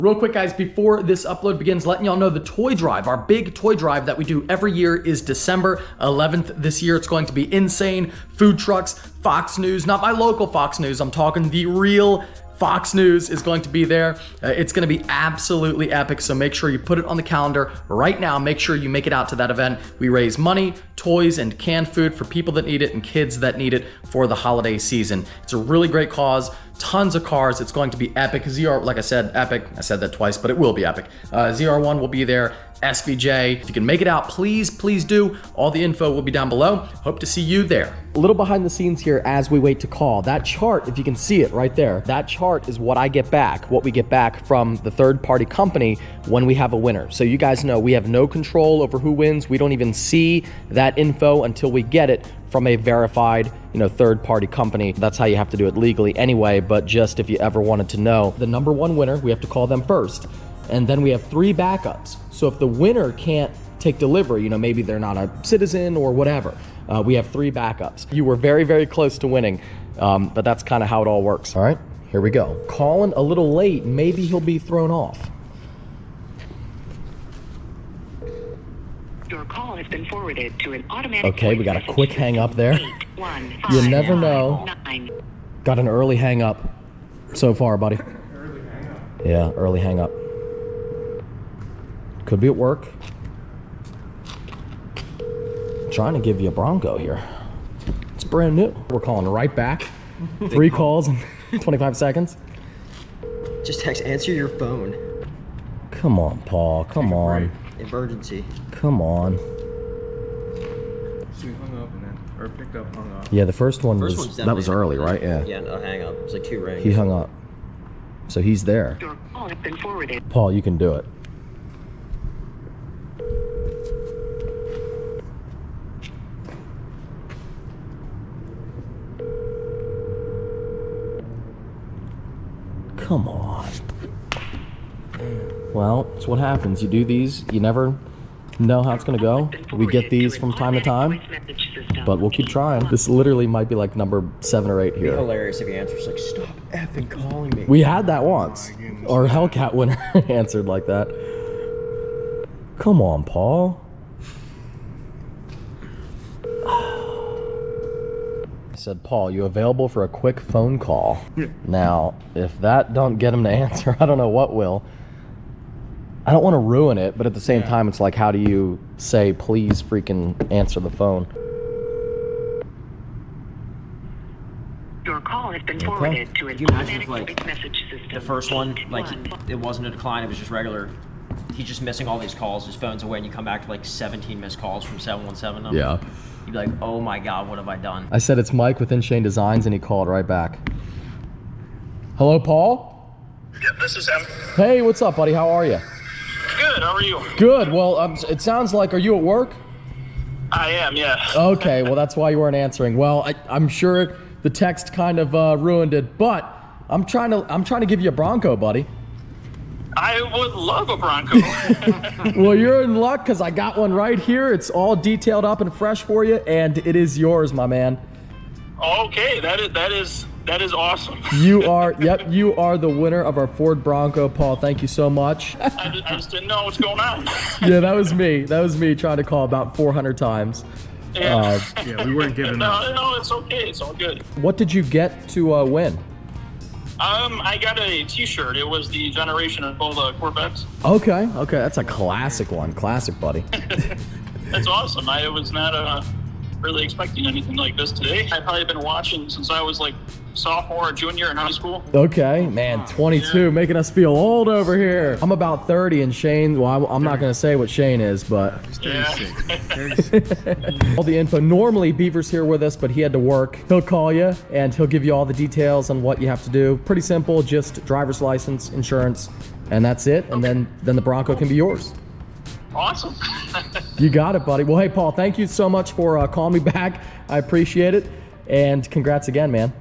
Real quick, guys, before this upload begins, letting y'all know the toy drive, our big toy drive that we do every year is December 11th. This year, it's going to be insane. Food trucks, Fox News, not my local Fox News. I'm talking the real Fox News is going to be there. It's going to be absolutely epic, so make sure you put it on the calendar right now. Make sure you make it out to that event. We raise money, toys, and canned food for people that need it and kids that need it for the holiday season. It's a really great cause. Tons of cars. It's going to be epic. ZR, like I said, epic. I said that twice, but it will be epic. ZR1 will be there. SVJ. If you can make it out, please do. All the info will be down below. Hope to see you there. A little behind the scenes here as we wait to call. That chart, if you can see it right there, that chart is what I get back, what we get back from the third-party company when we have a winner. So you guys know we have no control over who wins. We don't even see that info until we get it from a verified, third-party company. That's how you have to do it legally anyway, but just if you ever wanted to know, the number one winner, we have to call them first. And then we have 3 backups. So if the winner can't take delivery, maybe they're not a citizen or whatever, we have 3 backups. You were very, very close to winning, but that's kind of how it all works. All right, here we go. Calling a little late, maybe he'll be thrown off. Your call has been forwarded to an automatic. Okay, we got a quick hang up there. You never know. Got an early hang up so far, buddy. Early hang up. Yeah, early hang up. Could be at work. Trying to give you a Bronco here. It's brand new. We're calling right back. 3 calls in 25 seconds. Just text, answer your phone. Come on, Paul. Come on. Emergency. Come on. So he hung up and then, or picked up, hung up. Yeah, the first one First was, one's that was early, right? Yeah. Yeah, no, hang up. It was like 2 rings. He hung up. So he's there. Your call has been forwarded. Paul, you can do it. Come on. Well, it's what happens. You do these, you never know how it's gonna go. We get these from time to time, but we'll keep trying. This literally might be like number 7 or 8 It'd be here. hilarious if he answers like, stop effing calling me. We had that once. Our Hellcat winner answered like that. Come on, Paul. I said, Paul, you available for a quick phone call? Now, if that don't get him to answer, I don't know what will. I don't want to ruin it, but at the same time, it's like, how do you say, please freaking answer the phone? Your call has been forwarded to an Can you imagine automatic if, like, voice message system. The first one, like, it wasn't a decline, it was just regular. He's just missing all these calls, his phone's away, and you come back to like 17 missed calls from 717 number. Yeah. You'd be like, oh my God, what have I done? I said it's Mike with Inshane Designs, and he called right back. Hello, Paul? Yep, this is him. Hey, what's up, buddy? How are you? Good, how are you? Good. Well, it sounds like, are you at work? I am, yeah. Okay, well, that's why you weren't answering. Well, I'm sure the text kind of ruined it, but I'm trying to give you a Bronco, buddy. I would love a Bronco. Well, you're in luck because I got one right here. It's all detailed up and fresh for you, and it is yours, my man. Okay, that is awesome. You are, yep, you are the winner of our Ford Bronco, Paul. Thank you so much. I just didn't know what's going on. Yeah, that was me. That was me trying to call about 400 times. Yeah, Yeah, we weren't giving up. no, it's okay. It's all good. What did you get to win? I got a T-shirt. It was the generation of all the Corvettes. Okay, that's a classic one. Classic, buddy. That's awesome. I was not really expecting anything like this today. I've probably been watching since I was like sophomore or junior in high school. Okay, man, 22, making us feel old over here. I'm about 30, and Shane, well, I'm not going to say what Shane is, but... He's Yeah. 36. all the info. Normally, Beaver's here with us, but he had to work. He'll call you, and he'll give you all the details on what you have to do. Pretty simple, just driver's license, insurance, and that's it. And then the Bronco can be yours. Awesome. You got it, buddy. Well, hey, Paul, thank you so much for calling me back. I appreciate it, and congrats again, man.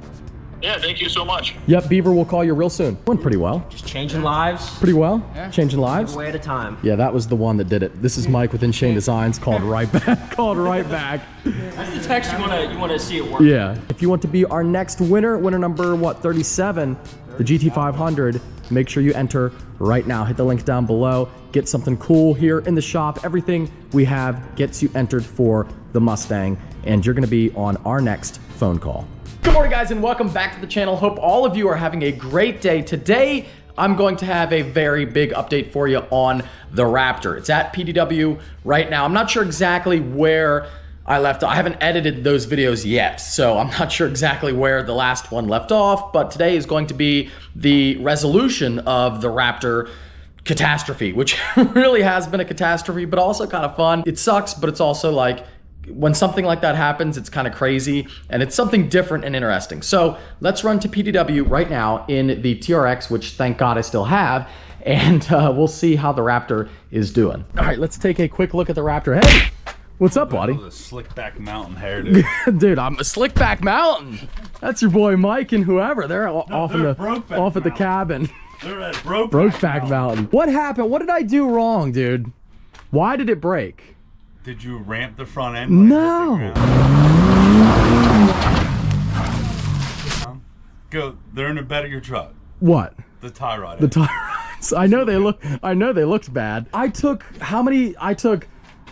Yeah, thank you so much. Yep, Beaver will call you real soon. Went pretty well. Just changing lives, Pretty well. Changing lives. one way at a time. Yeah, that was the one that did it. This is Mike with Inshane Designs. Called right back. Called right back. That's the text you want to see it work. Yeah. If you want to be our next winner, winner number 37, the GT500, make sure you enter right now. Hit the link down below. Get something cool here in the shop. Everything we have gets you entered for the Mustang, and you're gonna be on our next phone call. Good morning, guys, and welcome back to the channel. Hope all of you are having a great day. Today, I'm going to have a very big update for you on the Raptor. It's at PDW right now. I'm not sure exactly where I left off. I haven't edited those videos yet, so I'm not sure exactly where the last one left off, but today is going to be the resolution of the Raptor catastrophe, which really has been a catastrophe, but also kind of fun. It sucks, but it's also like, when something like that happens, it's kind of crazy, and it's something different and interesting. So let's run to PDW right now in the TRX, which thank God I still have, and we'll see how the Raptor is doing. All right, let's take a quick look at the Raptor. Hey! What's up, buddy? A slick back mountain hair, dude. Dude, I'm a slick back mountain. That's your boy Mike and whoever. They're off at the cabin. They're at Brokeback Mountain. What happened? What did I do wrong, dude? Why did it break? Did you ramp the front end? No. Go. They're in the bed of your truck. What? The tie rod. The tie rods. I know they looked bad. I took how many? I took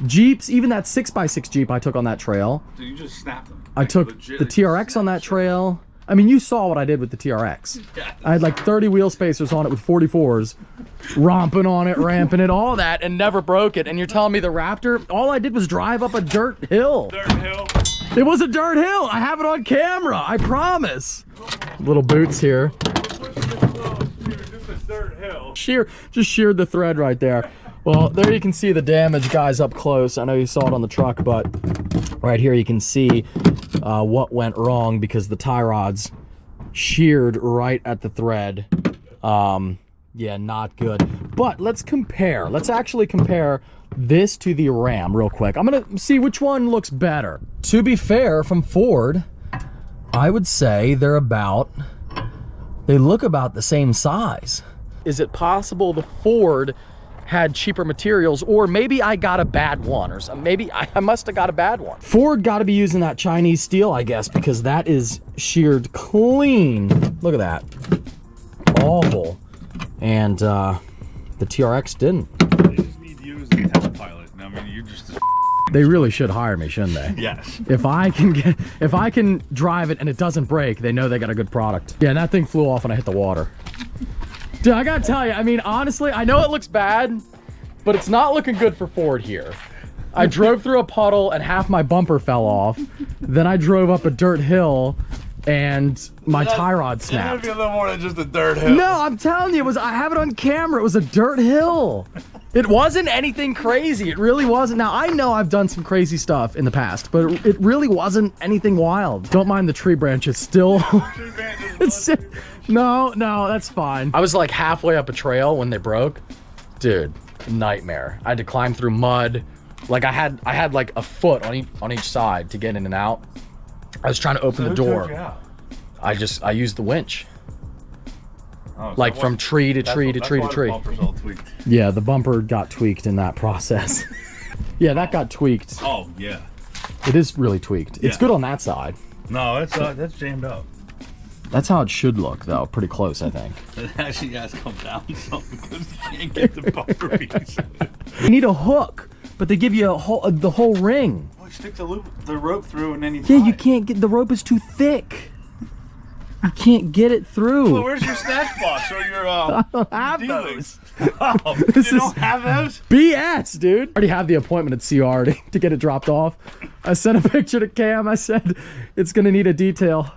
Jeeps, even that 6x6 Jeep I took on that trail. Dude, you just snapped them. I took the TRX on that trail. I mean, you saw what I did with the TRX. I had like 30 wheel spacers on it with 44s, romping on it, ramping it, all that, and never broke it. And you're telling me the Raptor, all I did was drive up a dirt hill. Dirt hill. It was a dirt hill. I have it on camera. I promise. Little boots here. Just sheared the thread right there. Well, there you can see the damage, guys, up close. I know you saw it on the truck, but right here you can see what went wrong because the tie rods sheared right at the thread. Yeah, not good. But let's compare. Let's actually compare this to the Ram real quick. I'm gonna see which one looks better. To be fair, from Ford, I would say they look about the same size. Is it possible the Ford had cheaper materials, or maybe I got a bad one, or something? Maybe I must have got a bad one. Ford got to be using that Chinese steel, I guess, because that is sheared clean. Look at that. Awful. And the TRX didn't. They just need to use the test pilot. I mean, you just... They really should hire me, shouldn't they? Yes. If I can drive it and it doesn't break, they know they got a good product. Yeah, and that thing flew off when I hit the water. Dude, I gotta tell you, I mean, honestly, I know it looks bad, but it's not looking good for Ford here. I drove through a puddle and half my bumper fell off. Then I drove up a dirt hill and my tie rod snapped. It had to be a little more than just a dirt hill. No, I'm telling you, I have it on camera. It was a dirt hill. It wasn't anything crazy. It really wasn't. Now, I know I've done some crazy stuff in the past, but it really wasn't anything wild. Don't mind the tree branches still. No, that's fine. I was like halfway up a trail when they broke. Dude, nightmare. I had to climb through mud. Like I had like a foot on each side to get in and out. I was trying to open the door. I used the winch. Oh, like from tree to tree to tree to tree. Yeah, the bumper got tweaked in that process. Yeah, that got tweaked. Oh, yeah. It is really tweaked. Yeah. It's good on that side. No, that's jammed up. That's how it should look, though. Pretty close, I think. It actually has come down some because you can't get the bumper piece. You need a hook, but they give you the whole ring. Well, you stick the rope through and then you Yeah, you can't get, the rope is too thick. You can't get it through. Well, where's your snatch box or your I don't have those. Oh, you don't have those? BS, dude. I already have the appointment at CR to get it dropped off. I sent a picture to Cam. I said, it's going to need a detail.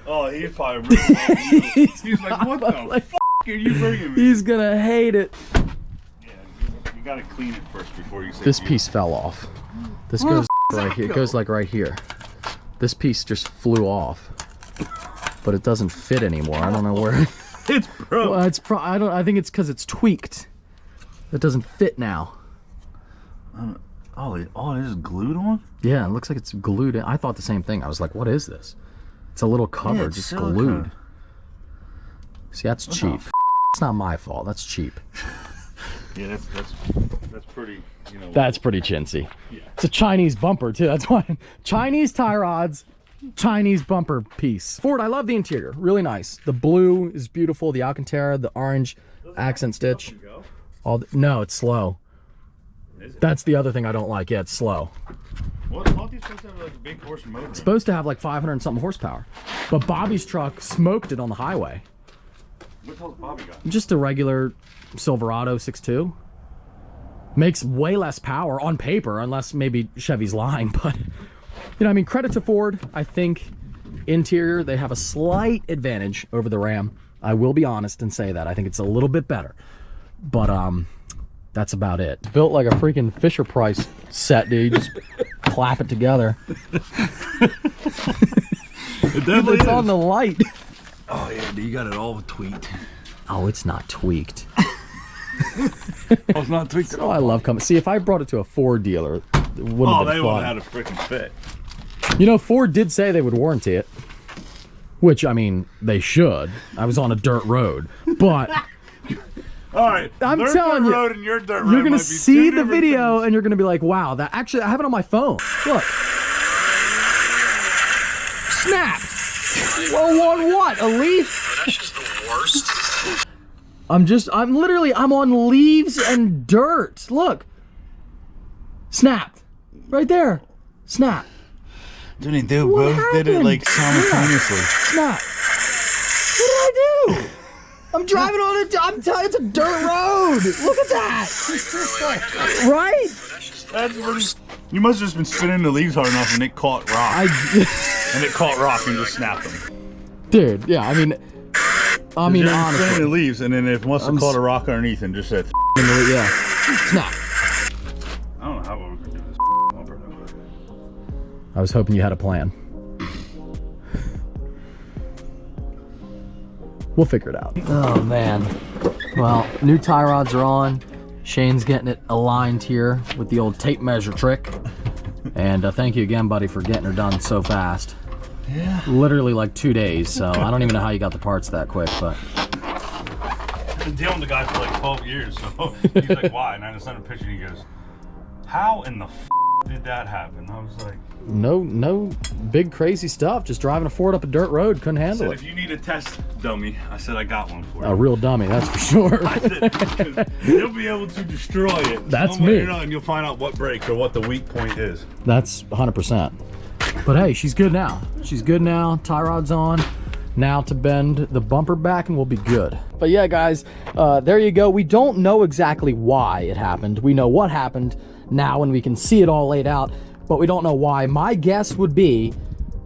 Oh, he's probably really he's like, what the f*** are you bringing me? He's going to hate it. Yeah, you got to clean it first before you say this piece fell off. This goes right here. It goes like right here. This piece just flew off. But it doesn't fit anymore. I don't know where. It's broke. Well, I think it's because it's tweaked. It doesn't fit now. Oh, it is glued on? Yeah, it looks like it's glued in. I thought the same thing. I was like, what is this? It's a little cover, just silicone. Glued. See, that's cheap. It's not my fault. That's cheap. Yeah, that's pretty, you know. That's pretty chintzy. Yeah. It's a Chinese bumper, too. That's why. Chinese tie rods, Chinese bumper piece. Ford, I love the interior. Really nice. The blue is beautiful. The Alcantara, the orange accent stitch. No, it's slow. That's the other thing I don't like. Yeah, it's slow. What? All these supposed to have like a big horse motor. It's supposed to have like 500 and something horsepower. But Bobby's truck smoked it on the highway. What the hell's Bobby got? Just a regular Silverado 6.2. Makes way less power on paper, unless maybe Chevy's lying. But, you know, I mean, credit to Ford. I think interior, they have a slight advantage over the Ram. I will be honest and say that. I think it's a little bit better. But, that's about it. Built like a freaking Fisher Price set, dude. Just clap it together. It definitely It's is. on the light. Oh yeah, dude, you got it all tweaked. Oh, it's not tweaked. Oh, it's not tweaked at Oh, all. I love coming. See, if I brought it to a Ford dealer, it wouldn't Oh, have they been would fun. have had a freaking fit. You know, Ford did say they would warranty it. Which, I mean, they should. I was on a dirt road. But All right, I'm their telling dirt you, road and your dirt road you're going might to be see two the different video things. and you're going to be like, wow, that actually, I have it on my phone. Look. Snap. Well, on what? A leaf? That's just the worst. I'm on leaves and dirt. Look. Snapped. Right there. Snap. Didn't they What both did it happened? like simultaneously? Snap. What did I do? I'm driving on it. It's a dirt road. Look at that. Right? That's pretty. You must have just been spinning the leaves hard enough and it caught rock. And it caught rock and just snapped them. Dude, yeah, I mean, Spinning the honestly. leaves and then it must have caught a rock underneath and just said. Yeah. Snap. I don't know how we're gonna do this bumper though. I was hoping you had a plan. We'll figure it out. Oh, man. Well, new tie rods are on. Shane's getting it aligned here with the old tape measure trick. And thank you again, buddy, for getting her done so fast. Yeah. Literally like 2 days, so I don't even know how you got the parts that quick, but... I've been dealing with the guy for like 12 years, so he's like, why? And I just sent him a picture and he goes, how in the did that happen? I was like... No big crazy stuff. Just driving a Ford up a dirt road, couldn't I handle said, it. if you need a test dummy, I said, I got one for you. A real dummy, that's for sure. I said, you'll be able to destroy it. That's One way me. or another, and you'll find out what breaks or what the weak point is. That's 100%. But hey, she's good now. She's good now. Tie rod's on. Now to bend the bumper back and we'll be good. But yeah, guys, there you go. We don't know exactly why it happened. We know what happened now and we can see it all laid out, but we don't know why. My guess would be,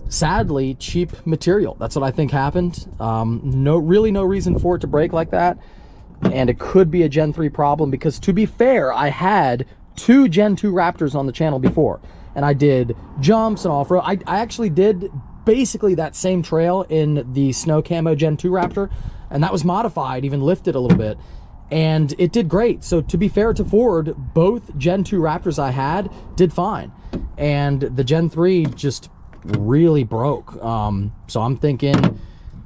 sadly, cheap material. That's what I think happened. Really no reason for it to break like that. And it could be a Gen 3 problem because, to be fair, I had 2 Gen 2 Raptors on the channel before. And I did jumps and off-road. I actually did basically that same trail in the Snow Camo Gen 2 Raptor. And that was modified, even lifted a little bit. And it did great. So to be fair to Ford, both Gen 2 Raptors I had did fine. And the Gen 3 just really broke. So I'm thinking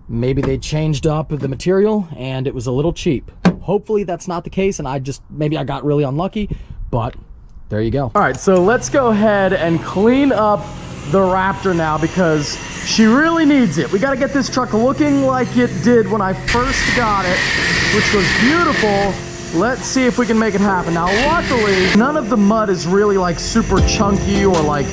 maybe they changed up the material and it was a little cheap. Hopefully that's not the case and maybe I got really unlucky, but there you go. All right, so let's go ahead and clean up the Raptor now because she really needs it. We got to get this truck looking like it did when I first got it, which was beautiful. Let's see if we can make it happen. Now, luckily, none of the mud is really like super chunky or like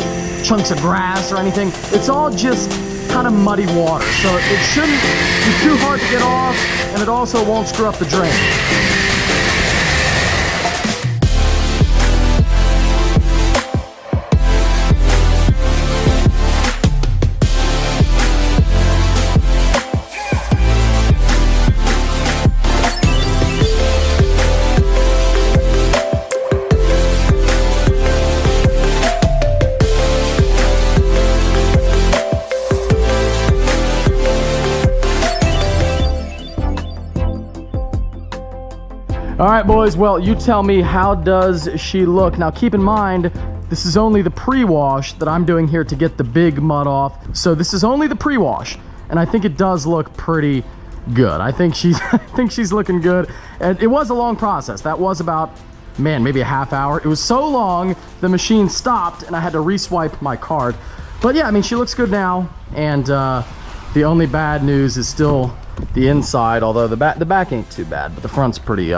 chunks of grass or anything. It's all just kind of muddy water. So it shouldn't be too hard to get off, and it also won't screw up the drain. All right, boys, well, you tell me, how does she look? Now, keep in mind, this is only the pre-wash that I'm doing here to get the big mud off. So this is only the pre-wash, and I think it does look pretty good. I think she's looking good. And it was a long process. That was about, man, maybe a half hour. It was so long, the machine stopped, and I had to re-swipe my card. But yeah, I mean, she looks good now. And the only bad news is still the inside, although the back ain't too bad, but the front's pretty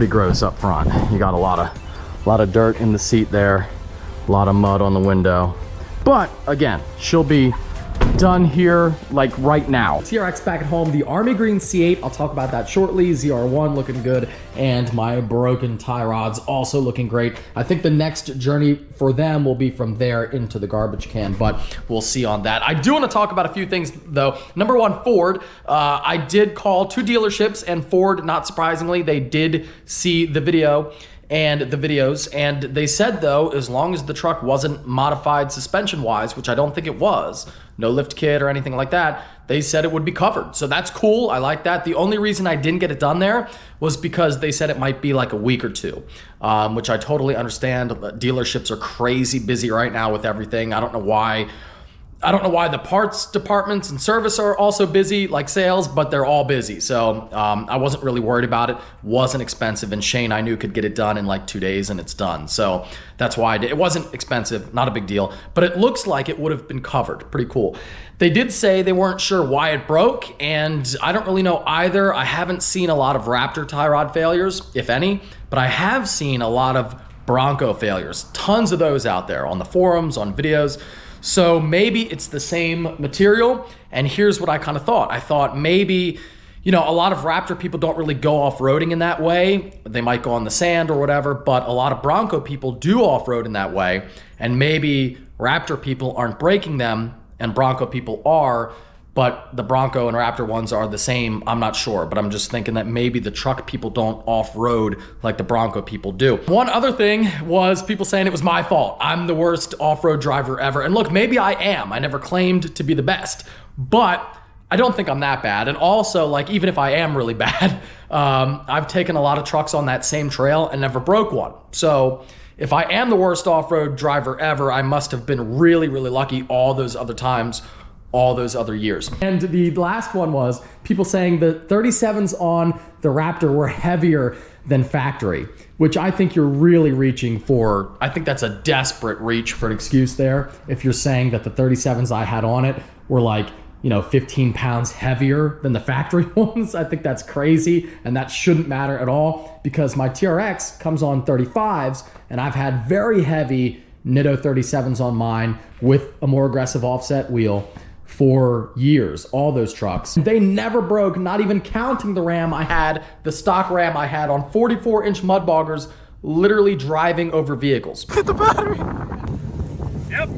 gross up front. You got a lot of dirt in the seat there, a lot of mud on the window. But again, she'll be done here like right now. TRX back at home, the Army Green C8, I'll talk about that shortly. ZR1 looking good, and my broken tie rods also looking great. I think the next journey for them will be from there into the garbage can, but we'll see on that. I do want to talk about a few things though. Number one, Ford. I did call 2 dealerships, and Ford, not surprisingly, they did see the video and the videos, and they said though, as long as the truck wasn't modified suspension wise, which I don't think it was, no lift kit or anything like that, they said it would be covered. So that's cool, I like that. The only reason I didn't get it done there was because they said it might be like a week or two, which I totally understand. Dealerships are crazy busy right now with everything. I don't know why the parts departments and service are also busy, like sales, but they're all busy. So I wasn't really worried about it. Wasn't expensive, and Shane, I knew, could get it done in like 2 days, and it's done. So that's why I did. It wasn't expensive, not a big deal, but it looks like it would have been covered. Pretty cool. They did say they weren't sure why it broke, and I don't really know either. I haven't seen a lot of Raptor tie rod failures, if any, but I have seen a lot of Bronco failures. Tons of those out there on the forums, on videos. So maybe it's the same material, and here's what I kind of thought. I thought maybe, you know, a lot of Raptor people don't really go off-roading in that way. They might go on the sand or whatever, but a lot of Bronco people do off-road in that way, and maybe Raptor people aren't breaking them, and Bronco people are, but the Bronco and Raptor ones are the same. I'm not sure, but I'm just thinking that maybe the truck people don't off-road like the Bronco people do. One other thing was people saying it was my fault. I'm the worst off-road driver ever. And look, maybe I am. I never claimed to be the best, but I don't think I'm that bad. And also, like, even if I am really bad, I've taken a lot of trucks on that same trail and never broke one. So if I am the worst off-road driver ever, I must have been really, really lucky all those other times, all those other years. And the last one was people saying the 37s on the Raptor were heavier than factory, which I think you're really reaching for. I think that's a desperate reach for an excuse there. If you're saying that the 37s I had on it were like, you know, 15 pounds heavier than the factory ones, I think that's crazy, and that shouldn't matter at all, because my TRX comes on 35s, and I've had very heavy Nitto 37s on mine with a more aggressive offset wheel for years, all those trucks. They never broke, not even counting the Ram I had, the stock Ram I had on 44-inch mud boggers, literally driving over vehicles. Hit the battery. Yep.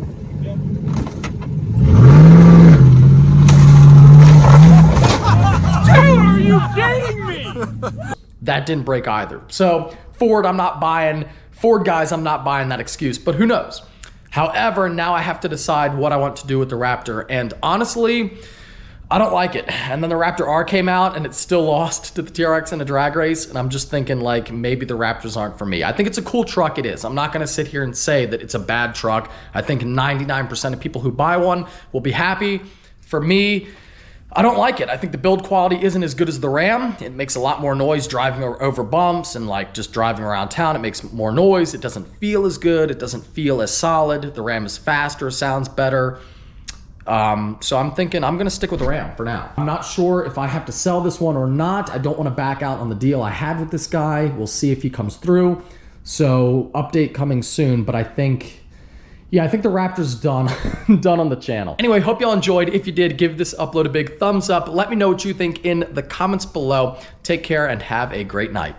Dude, are you kidding me? That didn't break either. So Ford, I'm not buying, Ford guys, I'm not buying that excuse, but who knows? However, now I have to decide what I want to do with the Raptor, and honestly, I don't like it. And then the Raptor R came out, and it still lost to the TRX in a drag race, and I'm just thinking, like, maybe the Raptors aren't for me. I think it's a cool truck, it is. I'm not gonna sit here and say that it's a bad truck. I think 99% of people who buy one will be happy. For me, I don't like it. I think the build quality isn't as good as the Ram. It makes a lot more noise driving over bumps, and like just driving around town, it makes more noise. It doesn't feel as good. It doesn't feel as solid. The Ram is faster, sounds better. So I'm thinking I'm gonna stick with the Ram for now. I'm not sure if I have to sell this one or not. I don't wanna back out on the deal I had with this guy. We'll see if he comes through. So update coming soon, but I think the Raptor's done, done on the channel. Anyway, hope y'all enjoyed. If you did, give this upload a big thumbs up. Let me know what you think in the comments below. Take care and have a great night.